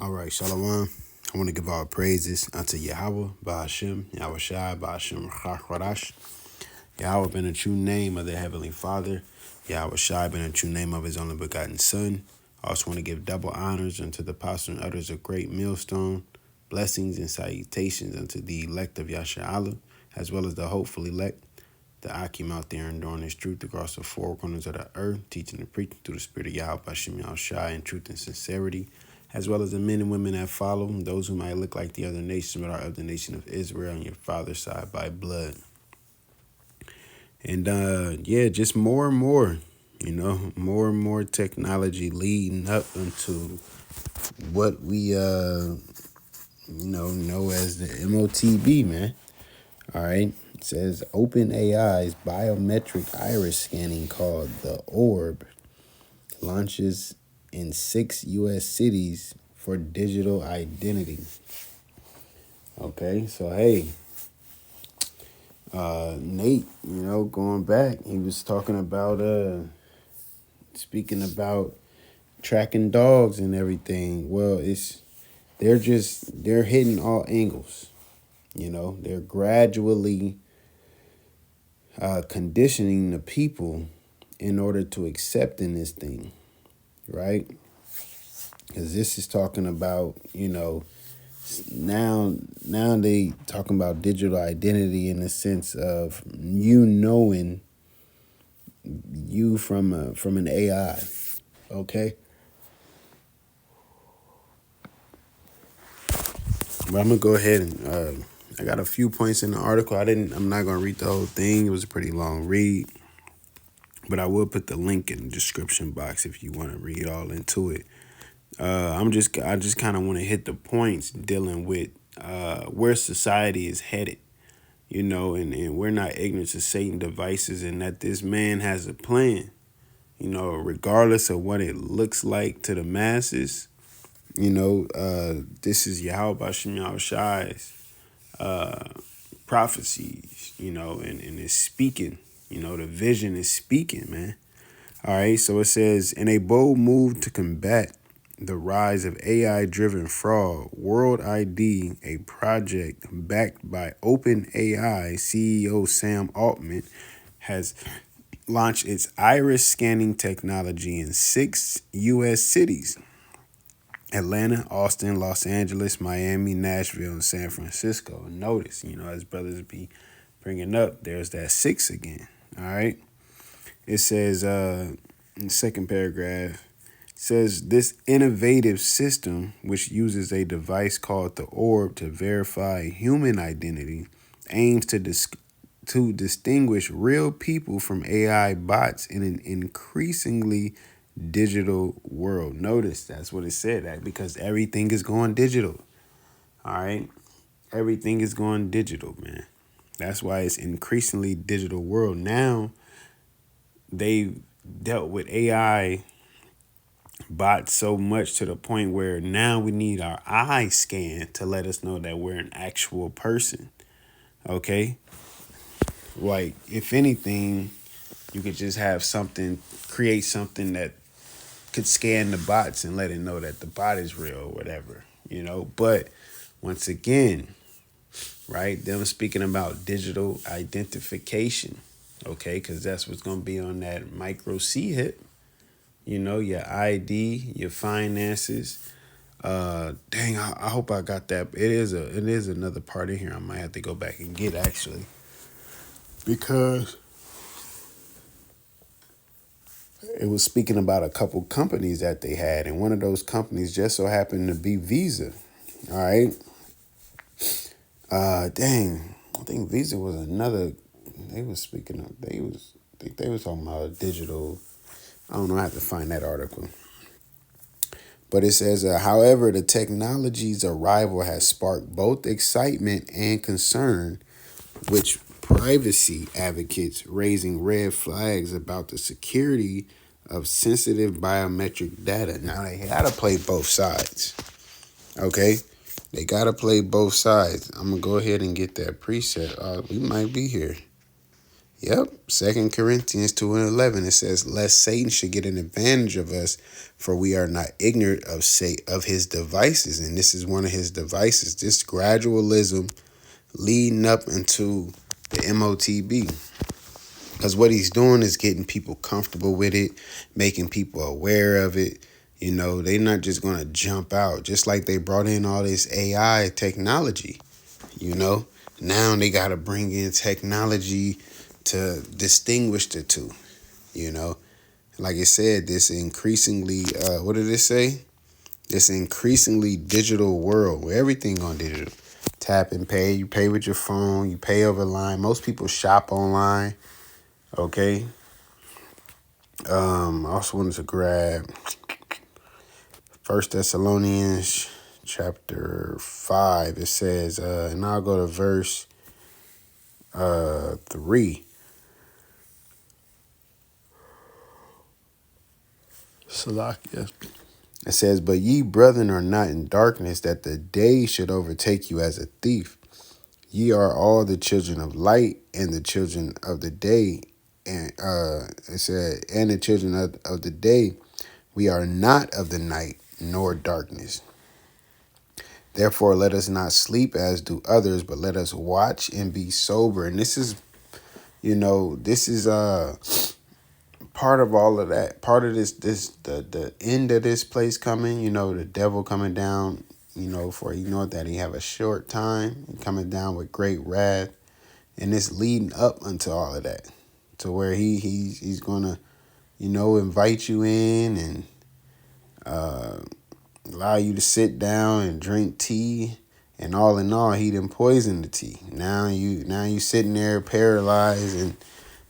All right, Shalom. I want to give our praises unto Yahawah, BAHASHAM, YAHAWASHI, BAHASHAM, QADASH. Yahawah been a true name of the Heavenly Father. YAHAWASHI been a true name of His only begotten Son. I also want to give double honors unto the apostle and utters of great millstone, blessings and salutations unto the elect of Yasha'Allah, as well as the hopeful elect, the Akim out there enduring His truth across the four corners of the earth, teaching and preaching through the Spirit of Yahweh, BAHASHAM, YAHAWASHI, in truth and sincerity, as well as the men and women that follow, those who might look like the other nations, but are of the nation of Israel on your father's side by blood. And just more and more, more and more technology leading up into what we know as the MOTB, man. All right. It says OpenAI's biometric iris scanning called the ORB launches in 6 U.S. cities for digital identity. Okay, so hey, Nate, going back, he was talking about speaking about tracking dogs and everything. Well, they're hitting all angles. They're gradually conditioning the people in order to accept in this thing, right? Because this is talking about, now they talking about digital identity in the sense of you knowing you from an AI, okay? But I'm gonna go ahead and I got a few points in the article. I'm not gonna read the whole thing. It was a pretty long read, but I will put the link in the description box if you want to read all into it. I just kind of want to hit the points dealing with where society is headed, and we're not ignorant to Satan devices, and that this man has a plan, regardless of what it looks like to the masses. This is Yahweh BAHASHAM YAHAWASHI's prophecies, and it's speaking, the vision is speaking, man. All right, so it says, in a bold move to combat the rise of AI-driven fraud, World ID, a project backed by OpenAI CEO Sam Altman, has launched its iris scanning technology in 6 U.S. cities: Atlanta, Austin, Los Angeles, Miami, Nashville, and San Francisco. And notice, as brothers be bringing up, there's that 6 again, all right? It says in the second paragraph, says this innovative system, which uses a device called the ORB to verify human identity, aims to distinguish real people from AI bots in an increasingly digital world. Notice that's what it said, that because everything is going digital. All right, everything is going digital, man. That's why it's increasingly digital world. Now they dealt with AI bots so much to the point where now we need our eye scan to let us know that we're an actual person. Okay, like if anything, you could just have create something that could scan the bots and let it know that the bot is real or whatever, But once again, right, them speaking about digital identification, okay, because that's what's going to be on that micro C hip, your ID, your finances. Dang, I hope I got that. It is another part in here I might have to go back and get, actually, because it was speaking about a couple companies that they had, and one of those companies just so happened to be Visa. All right. Dang, I think Visa was another. They was speaking of. I think they was talking about a digital. I don't know. I have to find that article. But it says, however, the technology's arrival has sparked both excitement and concern, which privacy advocates raising red flags about the security of sensitive biometric data. Now, they got to play both sides, okay? They got to play both sides. I'm going to go ahead and get that preset. We might be here. Yep, 2 Corinthians 2:11. It says, lest Satan should get an advantage of us, for we are not ignorant of his devices. And this is one of his devices, this gradualism leading up into the MOTB. Because what he's doing is getting people comfortable with it, making people aware of it. You know, they're not just going to jump out. Just like they brought in all this AI technology, you know. Now they got to bring in technology to distinguish the two, you know. Like I said, this increasingly, what did it say? This increasingly digital world where everything on digital. Tap and pay. You pay with your phone. You pay over line. Most people shop online. Okay. I also wanted to grab 1 Thessalonians chapter 5. It says, and I'll go to verse 3. Salakia. It says, but ye brethren are not in darkness, that the day should overtake you as a thief. Ye are all the children of light and the children of the day. And it said, and the children of the day, we are not of the night nor darkness. Therefore, let us not sleep as do others, but let us watch and be sober. And this is, you know, this is part of all of that. Part of the end of this place coming, you know, the devil coming down, you know, for you know that he have a short time, coming down with great wrath. And it's leading up unto all of that, to where he's gonna, you know, invite you in and allow you to sit down and drink tea, and all in all, he done poisoned the tea. Now you sitting there paralyzed,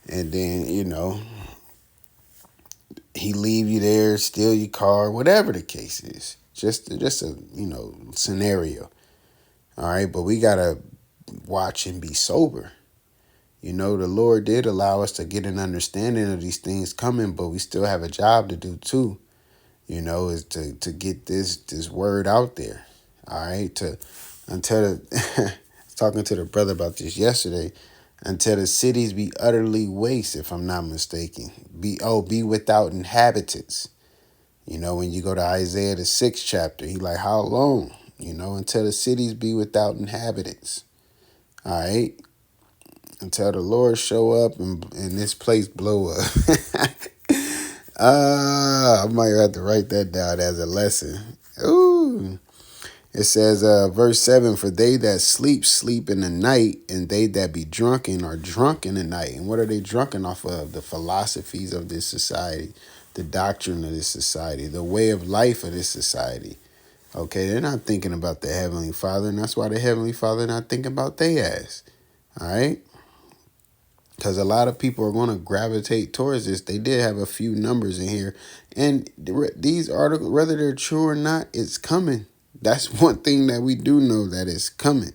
and then you know he leave you there, steal your car, whatever the case is. Just a you know scenario. All right, but we gotta watch and be sober. You know, the Lord did allow us to get an understanding of these things coming, but we still have a job to do too. You know, is to get this word out there. All right, until I was talking to the brother about this yesterday. Until the cities be utterly waste, if I'm not mistaken. Be without inhabitants. You know, when you go to Isaiah the 6th chapter, he like, how long? You know, until the cities be without inhabitants. All right. Until the Lord show up and this place blow up. I might have to write that down as a lesson. Ooh. It says, verse 7, for they that sleep, sleep in the night, and they that be drunken are drunk in the night. And what are they drunken off of? The philosophies of this society, the doctrine of this society, the way of life of this society. Okay, they're not thinking about the Heavenly Father, and that's why the Heavenly Father not thinking about they ass. All right? Because a lot of people are going to gravitate towards this. They did have a few numbers in here. And these articles, whether they're true or not, it's coming. That's one thing that we do know, that it's coming.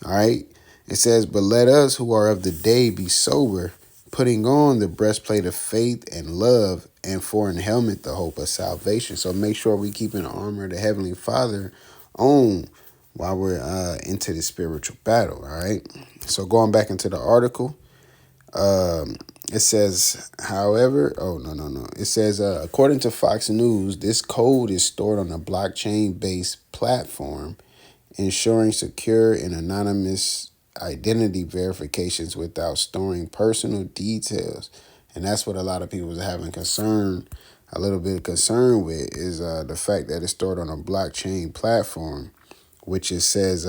All right. It says, but let us who are of the day be sober, putting on the breastplate of faith and love, and for an helmet the hope of salvation. So make sure we keeping the armor of the Heavenly Father on while we're into the spiritual battle. All right. So going back into the article. It says, however, It says, according to Fox News, this code is stored on a blockchain-based platform, ensuring secure and anonymous identity verifications without storing personal details. And that's what a lot of people are having a little bit of concern with, is the fact that it's stored on a blockchain platform, which it says,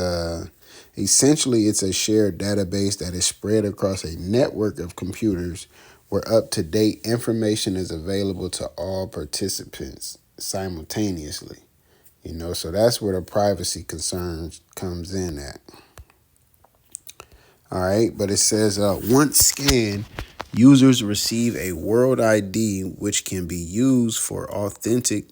essentially, it's a shared database that is spread across a network of computers where up-to-date information is available to all participants simultaneously. You know, so that's where the privacy concerns comes in at. All right, but it says, once scanned, users receive a world ID which can be used for authentication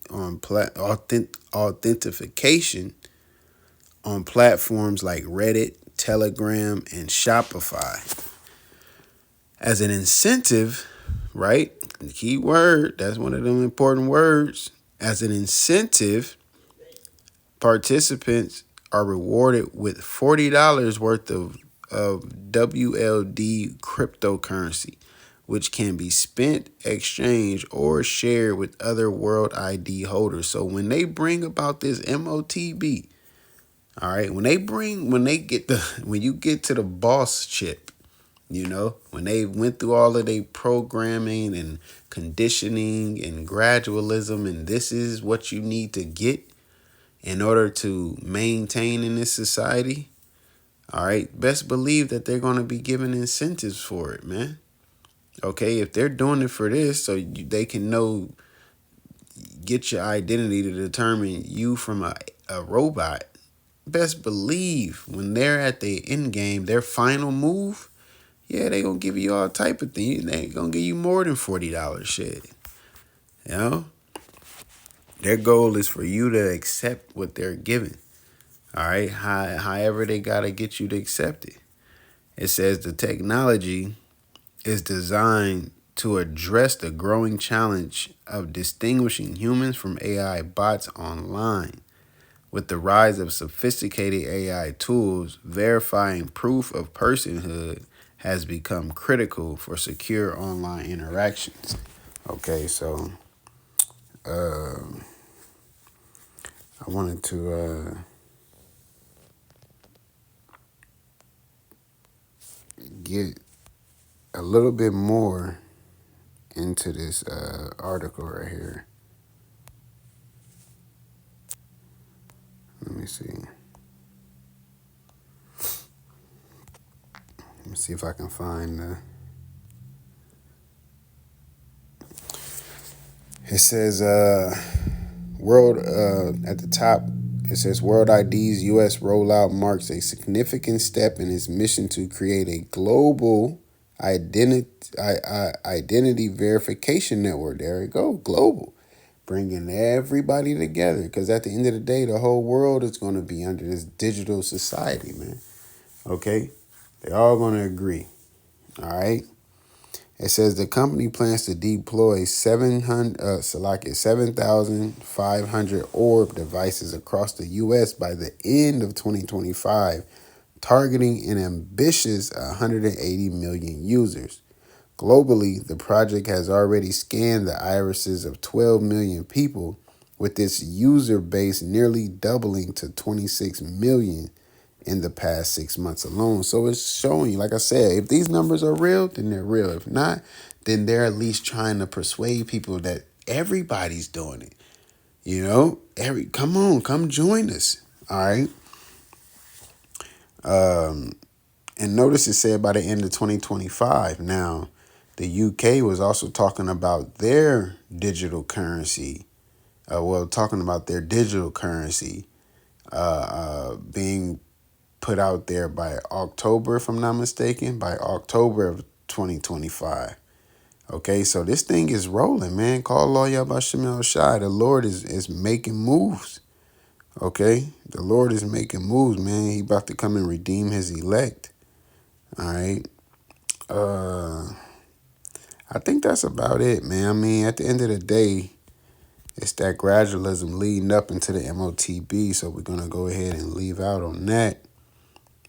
on platforms like Reddit, Telegram, and Shopify. As an incentive, right? The key word, that's one of them important words. As an incentive, participants are rewarded with $40 worth of of WLD cryptocurrency, which can be spent, exchanged, or shared with other World ID holders. So when they bring about this MOTB, all right, when you get to the boss chip, when they went through all of their programming and conditioning and gradualism, and this is what you need to get in order to maintain in this society, all right, best believe that they're going to be giving incentives for it, man. Okay, if they're doing it for this, so they can get your identity to determine you from a robot, best believe when they're at the end game, their final move, yeah, they gonna give you all type of things. They gonna give you more than $40 shit. Their goal is for you to accept what they're giving. All right, however they gotta get you to accept it. It says the technology is designed to address the growing challenge of distinguishing humans from AI bots online. With the rise of sophisticated AI tools, verifying proof of personhood has become critical for secure online interactions. Okay, so I wanted to get a little bit more into this article right here. Let me see. Let me see if I can find it says world at the top. It says World ID's U.S. rollout marks a significant step in its mission to create a global identity verification network. There we go, global, bringing everybody together. Because at the end of the day, the whole world is going to be under this digital society, man. Okay, they're all going to agree. All right. It says the company plans to deploy 7,500 ORB devices across the U.S. by the end of 2025, targeting an ambitious 180 million users. Globally, the project has already scanned the irises of 12 million people, with its user base nearly doubling to 26 million in the past 6 months alone. So it's showing you, like I said, if these numbers are real, then they're real. If not, then they're at least trying to persuade people that everybody's doing it. Come on, come join us. All right. And notice it said by the end of 2025. Now, the UK was also talking about their digital currency. Talking about their digital currency being put out there by October, if I'm not mistaken, by October of 2025. Okay, so this thing is rolling, man. Call YAHAWASHI. The Lord is making moves. Okay, the Lord is making moves, man. He about to come and redeem his elect. All right. I think that's about it, man. I mean, at the end of the day, it's that gradualism leading up into the MOTB. So we're gonna go ahead and leave out on that.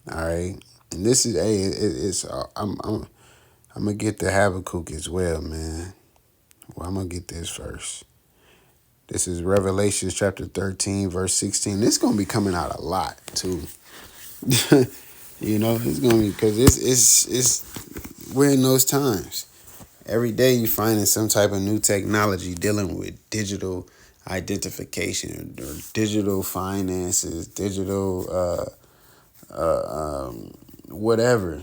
All right, and this is I'm gonna get the Habakkuk as well, man. Well, I'm gonna get this first. This is Revelation chapter 13, verse 16. This is gonna be coming out a lot too. It's gonna be because it's we're in those times. Every day you're finding some type of new technology dealing with digital identification or digital finances, digital whatever,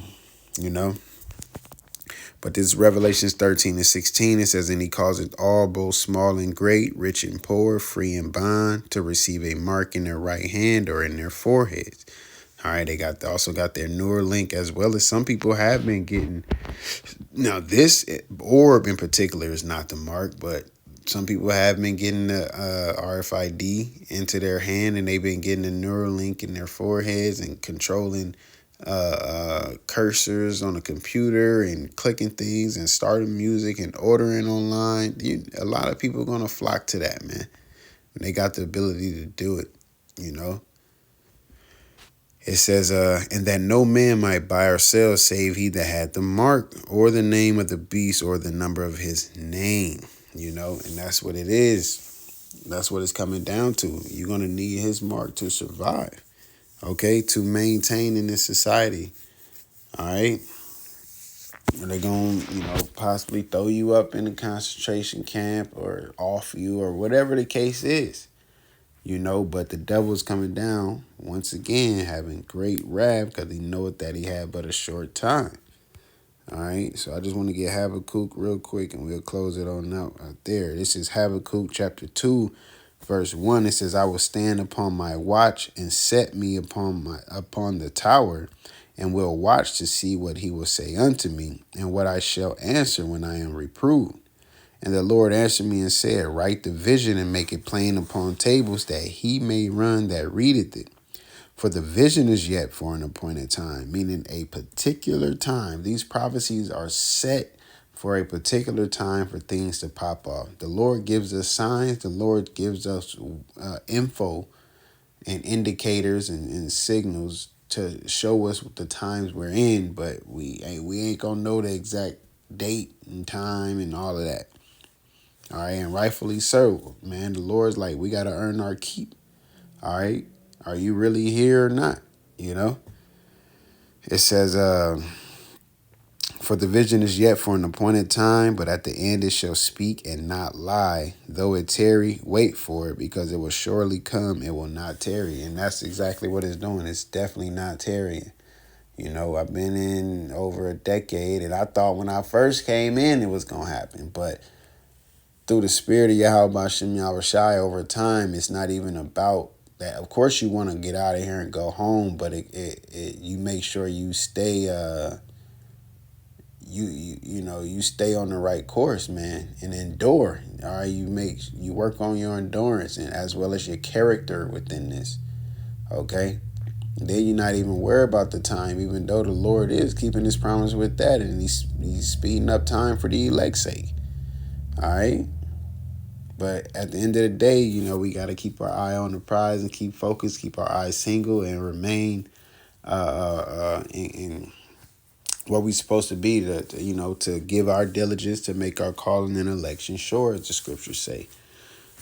But this Revelations 13 and 16, it says, and he calls it all, both small and great, rich and poor, free and bond, to receive a mark in their right hand or in their foreheads. All right, they also got their Neuralink, as well as some people have been getting. Now, this orb in particular is not the mark, but some people have been getting the RFID into their hand, and they've been getting the Neuralink in their foreheads and controlling cursors on a computer and clicking things and starting music and ordering online. A lot of people are going to flock to that, man. And they got the ability to do it, It says, and that no man might buy or sell save he that had the mark or the name of the beast or the number of his name, and that's what it is. That's what it's coming down to. You're going to need his mark to survive, okay, to maintain in this society, all right? And they're going to, possibly throw you up in a concentration camp or off you or whatever the case is. But the devil's coming down once again, having great wrath because he knoweth that he had but a short time. All right, so I just want to get Habakkuk real quick and we'll close it on out right there. This is Habakkuk chapter 2, verse 1. It says, I will stand upon my watch and set me upon the tower and will watch to see what he will say unto me and what I shall answer when I am reproved. And the Lord answered me and said, write the vision and make it plain upon tables that he may run that readeth it. For the vision is yet for an appointed time, meaning a particular time. These prophecies are set for a particular time for things to pop off. The Lord gives us signs. The Lord gives us info and indicators and signals to show us the times we're in, but we ain't gonna know the exact date and time and all of that. All right, and rightfully so, man. The Lord's like, we got to earn our keep. All right, are you really here or not? It says, for the vision is yet for an appointed time, but at the end it shall speak and not lie. Though it tarry, wait for it, because it will surely come. It will not tarry. And that's exactly what it's doing. It's definitely not tarrying. I've been in over a decade, and I thought when I first came in it was going to happen, but through the spirit of YAHAWASHI over time, it's not even about that. Of course, you want to get out of here and go home, but you make sure you stay you stay on the right course, man, and endure. All right, you work on your endurance and as well as your character within this. Okay, then you're not even worried about the time, even though the Lord is keeping his promise with that, and he's speeding up time for the elect's sake. All right. But at the end of the day, we got to keep our eye on the prize and keep focused, keep our eyes single, and remain in what we're supposed to be, to give our diligence, to make our calling and election sure, as the scriptures say.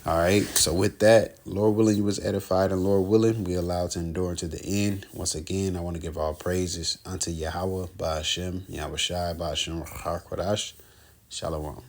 All right. So with that, Lord willing, you was edified, and Lord willing, we allowed to endure to the end. Once again, I want to give all praises unto Yahawah, BAHASHAM, YAHAWASHI, BAHASHAM, QADASH. Shalom.